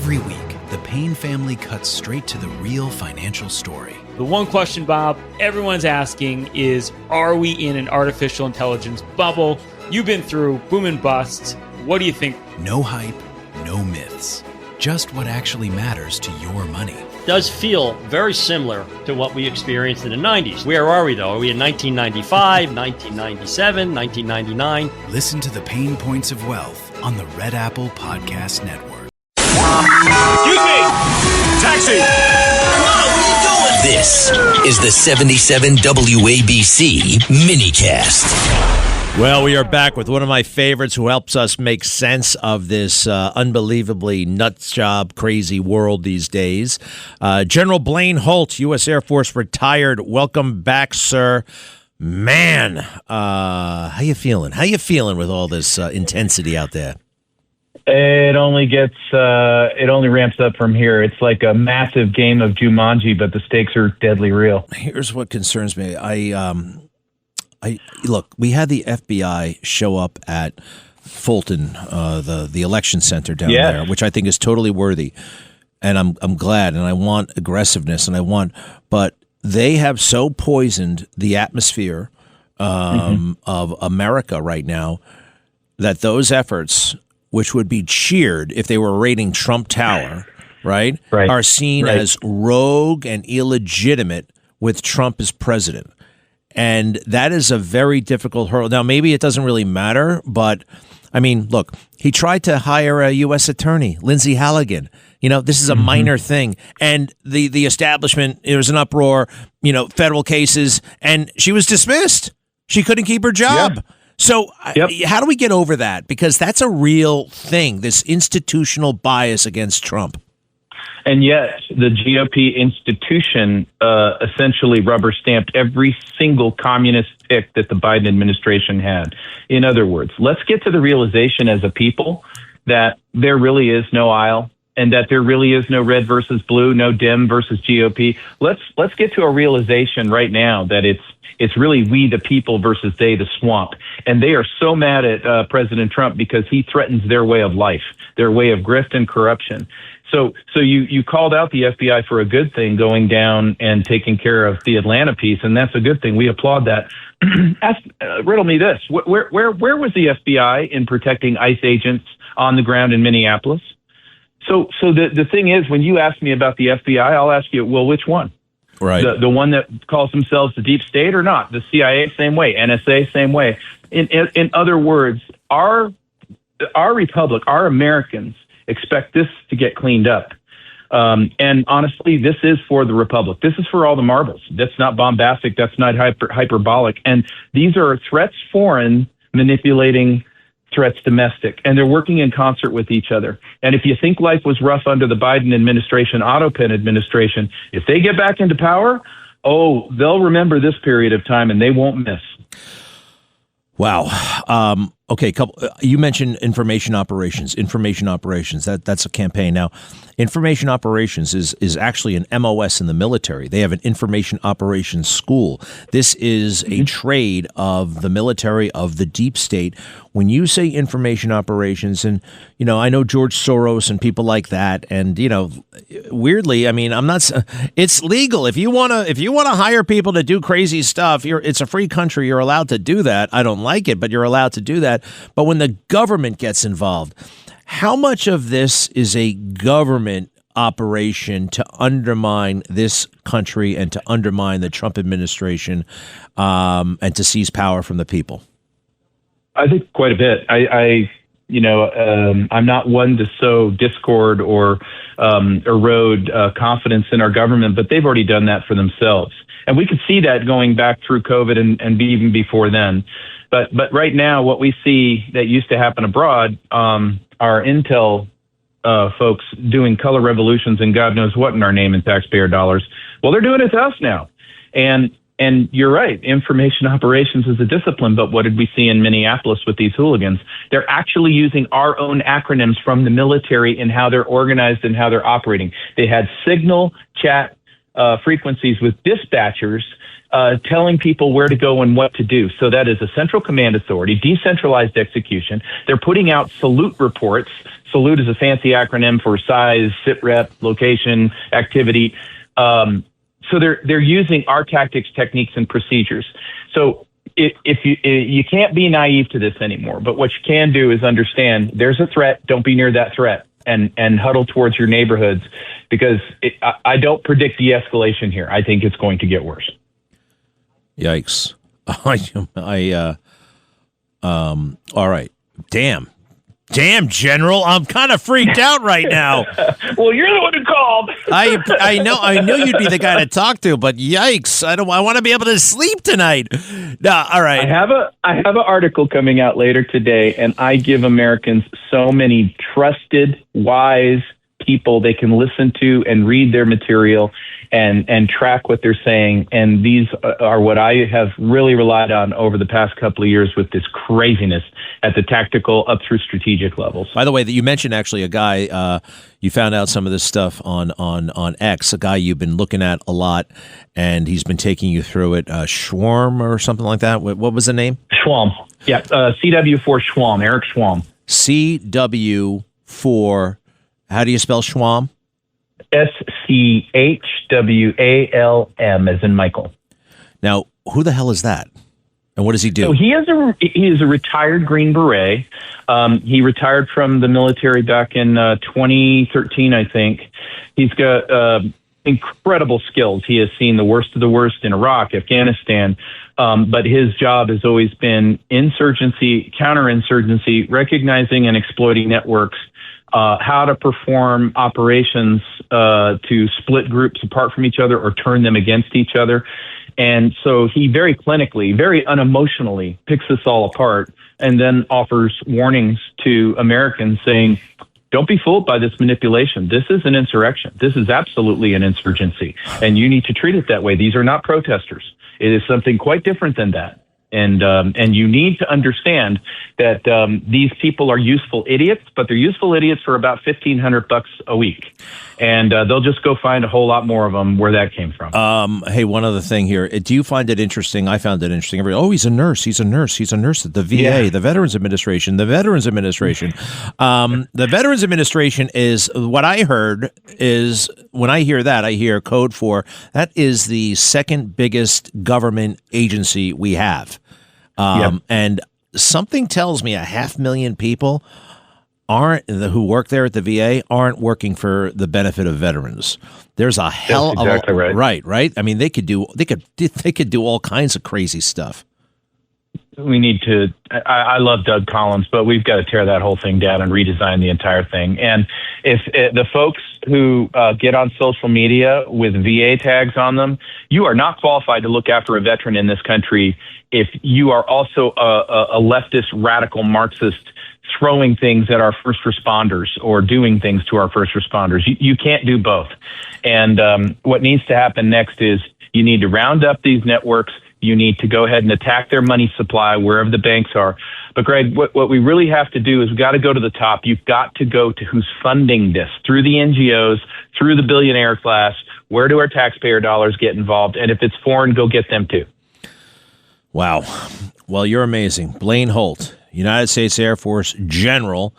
Every week, the Payne family cuts straight to the real financial story. The one question, Bob, everyone's asking is, are we in an artificial intelligence bubble? You've been through boom and bust. What do you think? No hype, no myths. Just what actually matters to your money. Does feel very similar to what we experienced in the 90s. Where are we, though? Are we in 1995, 1997, 1999? Listen to the Pain Points of Wealth on the Red Apple Podcast Network. Excuse me! Taxi! Come on, what are you doing? This is the 77 WABC minicast. Well, we are back with one of my favorites who helps us make sense of this unbelievably nuts job, crazy world these days. General Blaine Holt, U.S. Air Force retired. Welcome back, sir. Man, how you feeling? How you feeling with all this intensity out there? It only ramps up from here. It's like a massive game of Jumanji, but the stakes are deadly real. Here's what concerns me. Look, we had the FBI show up at Fulton, the election center down there, which I think is totally worthy. And I'm glad, and I want aggressiveness, but they have so poisoned the atmosphere of America right now that those efforts, which would be cheered if they were raiding Trump Tower, right, are seen as rogue and illegitimate with Trump as president. And that is a very difficult hurdle. Now, maybe it doesn't really matter, but, I mean, look, he tried to hire a U.S. attorney, Lindsay Halligan. You know, this is a minor thing. And the establishment, there was an uproar, federal cases, and she was dismissed. She couldn't keep her job. Yeah. So how do we get over that? Because that's a real thing, this institutional bias against Trump. And yet the GOP institution essentially rubber-stamped every single communist pick that the Biden administration had. In other words, let's get to the realization as a people that there really is no aisle and that there really is no red versus blue, no Dem versus GOP. Let's get to a realization right now that it's really we the people versus they the swamp. And they are so mad at President Trump because he threatens their way of life, their way of grift and corruption. So you called out the FBI for a good thing, going down and taking care of the Atlanta piece, and that's a good thing. We applaud that. Riddle me this: where was the FBI in protecting ICE agents on the ground in Minneapolis? So the thing is, when you ask me about the FBI, I'll ask you, well, which one? Right. The one that calls themselves the deep state or not? The CIA, same way. NSA, same way. In other words, our republic, our Americans expect this to get cleaned up. And honestly, this is for the republic. This is for all the marbles. That's not bombastic. That's not hyperbolic. And these are threats foreign manipulating threats domestic, and they're working in concert with each other. And if you think life was rough under the Biden administration, Autopen administration, if they get back into power, they'll remember this period of time and they won't miss. Wow. Okay, you mentioned information operations. That's a campaign. Now, information operations is actually an MOS in the military. They have an information operations school. This is a trade of the military, of the deep state. When you say information operations, and I know George Soros and people like that, and weirdly, I mean, it's legal if you want to hire people to do crazy stuff. It's a free country. You're allowed to do that. I don't like it, but you're allowed to do that. But when the government gets involved, how much of this is a government operation to undermine this country and to undermine the Trump administration and to seize power from the people? I think quite a bit. I'm not one to sow discord or erode confidence in our government, but they've already done that for themselves. And we could see that going back through COVID and even before then. But right now, what we see that used to happen abroad are intel folks doing color revolutions and God knows what in our name and taxpayer dollars. Well, they're doing it to us now. And you're right, information operations is a discipline, but what did we see in Minneapolis with these hooligans? They're actually using our own acronyms from the military in how they're organized and how they're operating. They had signal, chat, frequencies with dispatchers telling people where to go and what to do. So that is a central command authority, decentralized execution. They're putting out salute reports. Salute is a fancy acronym for size, sit rep, location, activity. So they're using our tactics, techniques, and procedures. So if you can't be naive to this anymore, but what you can do is understand there's a threat. Don't be near that threat, and huddle towards your neighborhoods, because I don't predict de-escalation here. I think it's going to get worse. Yikes! All right. Damn, General, I'm kind of freaked out right now. Well, you're the one who called. I know you'd be the guy to talk to, but yikes! I want to be able to sleep tonight. No, all right. I have an article coming out later today, and I give Americans so many trusted, wise people they can listen to and read their material and track what they're saying. And these are what I have really relied on over the past couple of years with this craziness at the tactical up through strategic levels. By the way, that you mentioned actually a guy, you found out some of this stuff on X, a guy you've been looking at a lot, and he's been taking you through it, Schwarm or something like that. What was the name? Schwalm. Yeah, CW4 Schwalm, Eric Schwalm. CW4, how do you spell Schwalm? SCHWALM, as in Michael. Now, who the hell is that? And what does he do? So he is a retired Green Beret. He retired from the military back in 2013, I think. He's got incredible skills. He has seen the worst of the worst in Iraq, Afghanistan. But his job has always been insurgency, counterinsurgency, recognizing and exploiting networks, how to perform operations to split groups apart from each other or turn them against each other. And so he very clinically, very unemotionally picks this all apart and then offers warnings to Americans saying, don't be fooled by this manipulation. This is an insurrection. This is absolutely an insurgency, and you need to treat it that way. These are not protesters. It is something quite different than that. And you need to understand that these people are useful idiots, but they're useful idiots for about $1,500 a week, and they'll just go find a whole lot more of them where that came from. Hey, one other thing here. Do you find it interesting? I found it interesting. He's a nurse. He's a nurse. He's a nurse at the VA, the Veterans Administration. The Veterans Administration. The Veterans Administration is what I heard is when I hear that, I hear code for that is the second biggest government agency we have. And something tells me 500,000 people who work there at the VA aren't working for the benefit of veterans. There's a hell of a right. I mean, they could do all kinds of crazy stuff. We need to. I love Doug Collins, but we've got to tear that whole thing down and redesign the entire thing. And if the folks who get on social media with VA tags on them, you are not qualified to look after a veteran in this country if you are also a leftist, radical Marxist throwing things at our first responders or doing things to our first responders. You can't do both. And what needs to happen next is you need to round up these networks. You need to go ahead and attack their money supply wherever the banks are. But Greg, what we really have to do is we've got to go to the top. You've got to go to who's funding this through the NGOs, through the billionaire class. Where do our taxpayer dollars get involved? And if it's foreign, go get them too. Wow. Well, you're amazing. Blaine Holt, United States Air Force General,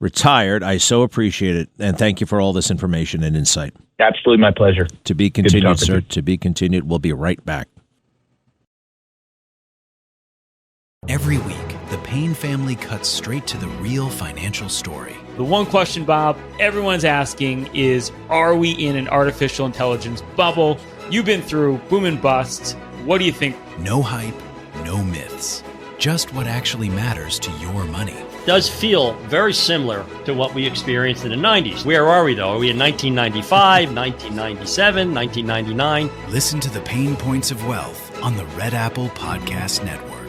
retired. I so appreciate it. And thank you for all this information and insight. Absolutely my pleasure. To be continued, sir. To be continued. We'll be right back. Every week, the Payne family cuts straight to the real financial story. The one question, Bob, everyone's asking is, are we in an artificial intelligence bubble? You've been through boom and bust. What do you think? No hype, no myths. Just what actually matters to your money. Does feel very similar to what we experienced in the 90s. Where are we, though? Are we in 1995, 1997, 1999? Listen to the Pain Points of Wealth on the Red Apple Podcast Network.